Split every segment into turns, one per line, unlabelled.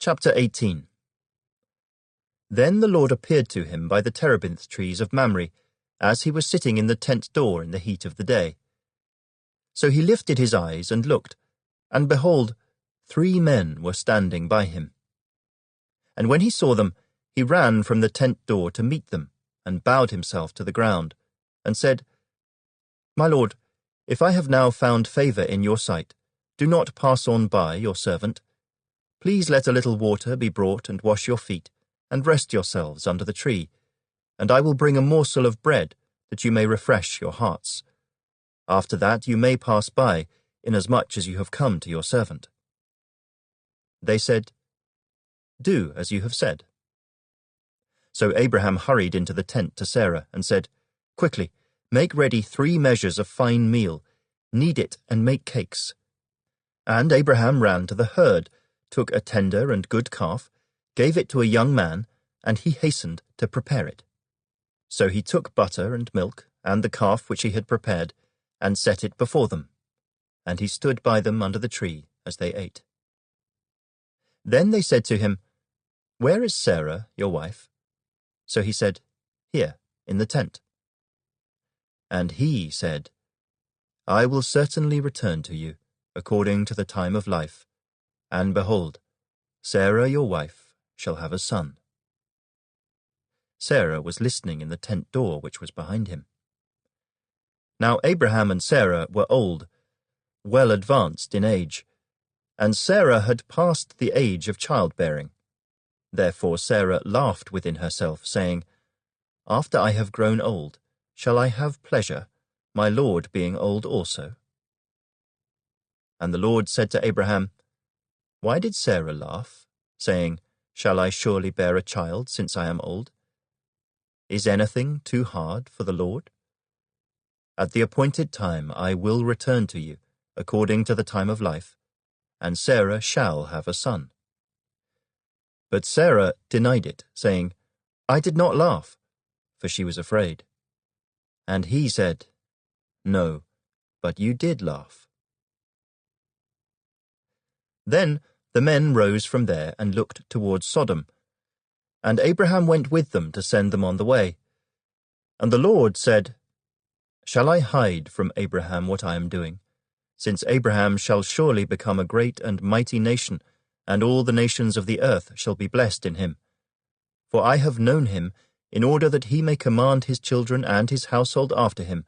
Chapter 18. Then the Lord appeared to him by the terebinth trees of Mamre, as he was sitting in the tent door in the heat of the day. So he lifted his eyes and looked, and behold, 3 men were standing by him. And when he saw them, he ran from the tent door to meet them, and bowed himself to the ground, and said, My Lord, if I have now found favor in your sight, do not pass on by your servant. Please let a little water be brought and wash your feet, and rest yourselves under the tree, and I will bring a morsel of bread, that you may refresh your hearts. After that you may pass by, inasmuch as you have come to your servant. They said, Do as you have said. So Abraham hurried into the tent to Sarah and said, Quickly, make ready 3 measures of fine meal, knead it and make cakes. And Abraham ran to the herd, took a tender and good calf, gave it to a young man, and he hastened to prepare it. So he took butter and milk, and the calf which he had prepared, and set it before them. And he stood by them under the tree as they ate. Then they said to him, Where is Sarah, your wife? So he said, Here, in the tent. And he said, I will certainly return to you, according to the time of life, and behold, Sarah your wife shall have a son. Sarah was listening in the tent door which was behind him. Now Abraham and Sarah were old, well advanced in age, and Sarah had passed the age of childbearing. Therefore Sarah laughed within herself, saying, After I have grown old, shall I have pleasure, my Lord being old also? And the Lord said to Abraham, Why did Sarah laugh, saying, Shall I surely bear a child, since I am old? Is anything too hard for the Lord? At the appointed time I will return to you, according to the time of life, and Sarah shall have a son. But Sarah denied it, saying, I did not laugh, for she was afraid. And he said, No, but you did laugh. Then the men rose from there and looked towards Sodom, and Abraham went with them to send them on the way. And the Lord said, Shall I hide from Abraham what I am doing, since Abraham shall surely become a great and mighty nation, and all the nations of the earth shall be blessed in him? For I have known him, in order that he may command his children and his household after him,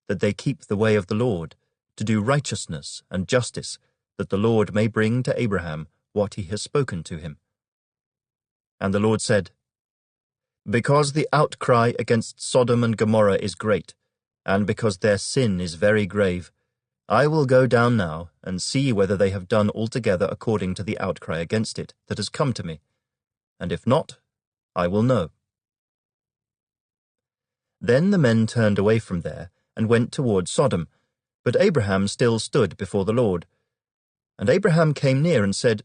that they keep the way of the Lord, to do righteousness and justice, that the Lord may bring to Abraham what he has spoken to him. And the Lord said, Because the outcry against Sodom and Gomorrah is great, and because their sin is very grave, I will go down now and see whether they have done altogether according to the outcry against it that has come to me, and if not, I will know. Then the men turned away from there and went toward Sodom, but Abraham still stood before the Lord. And Abraham came near and said,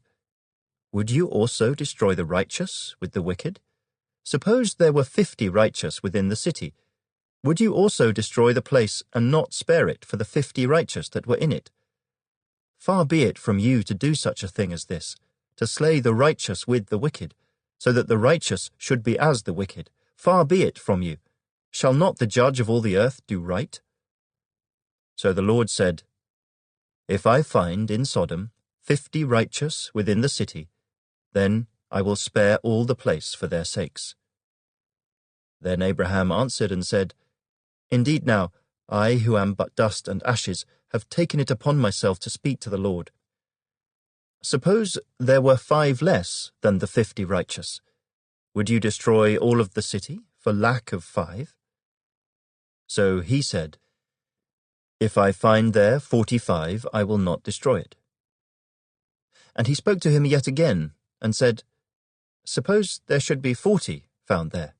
Would you also destroy the righteous with the wicked? Suppose there were 50 righteous within the city. Would you also destroy the place and not spare it for the 50 righteous that were in it? Far be it from you to do such a thing as this, to slay the righteous with the wicked, so that the righteous should be as the wicked. Far be it from you. Shall not the judge of all the earth do right? So the Lord said, If I find in Sodom 50 righteous within the city, then I will spare all the place for their sakes. Then Abraham answered and said, Indeed now, I who am but dust and ashes, have taken it upon myself to speak to the Lord. Suppose there were 5 less than the 50 righteous. Would you destroy all of the city for lack of 5? So he said, If I find there 45, I will not destroy it. And he spoke to him yet again, and said, Suppose there should be 40 found there.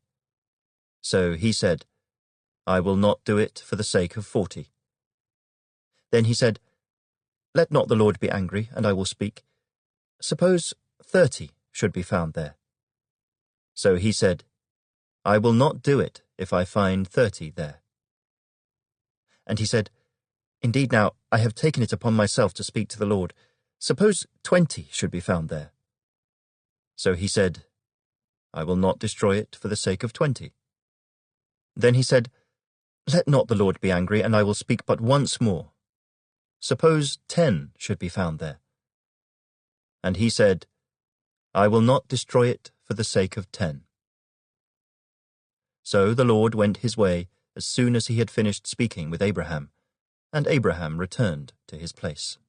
So he said, I will not do it for the sake of 40. Then he said, Let not the Lord be angry, and I will speak. Suppose 30 should be found there. So he said, I will not do it if I find 30 there. And he said, Indeed now, I have taken it upon myself to speak to the Lord. Suppose 20 should be found there. So he said, I will not destroy it for the sake of 20. Then he said, Let not the Lord be angry, and I will speak but once more. Suppose 10 should be found there. And he said, I will not destroy it for the sake of 10. So the Lord went his way as soon as he had finished speaking with Abraham, and Abraham returned to his place.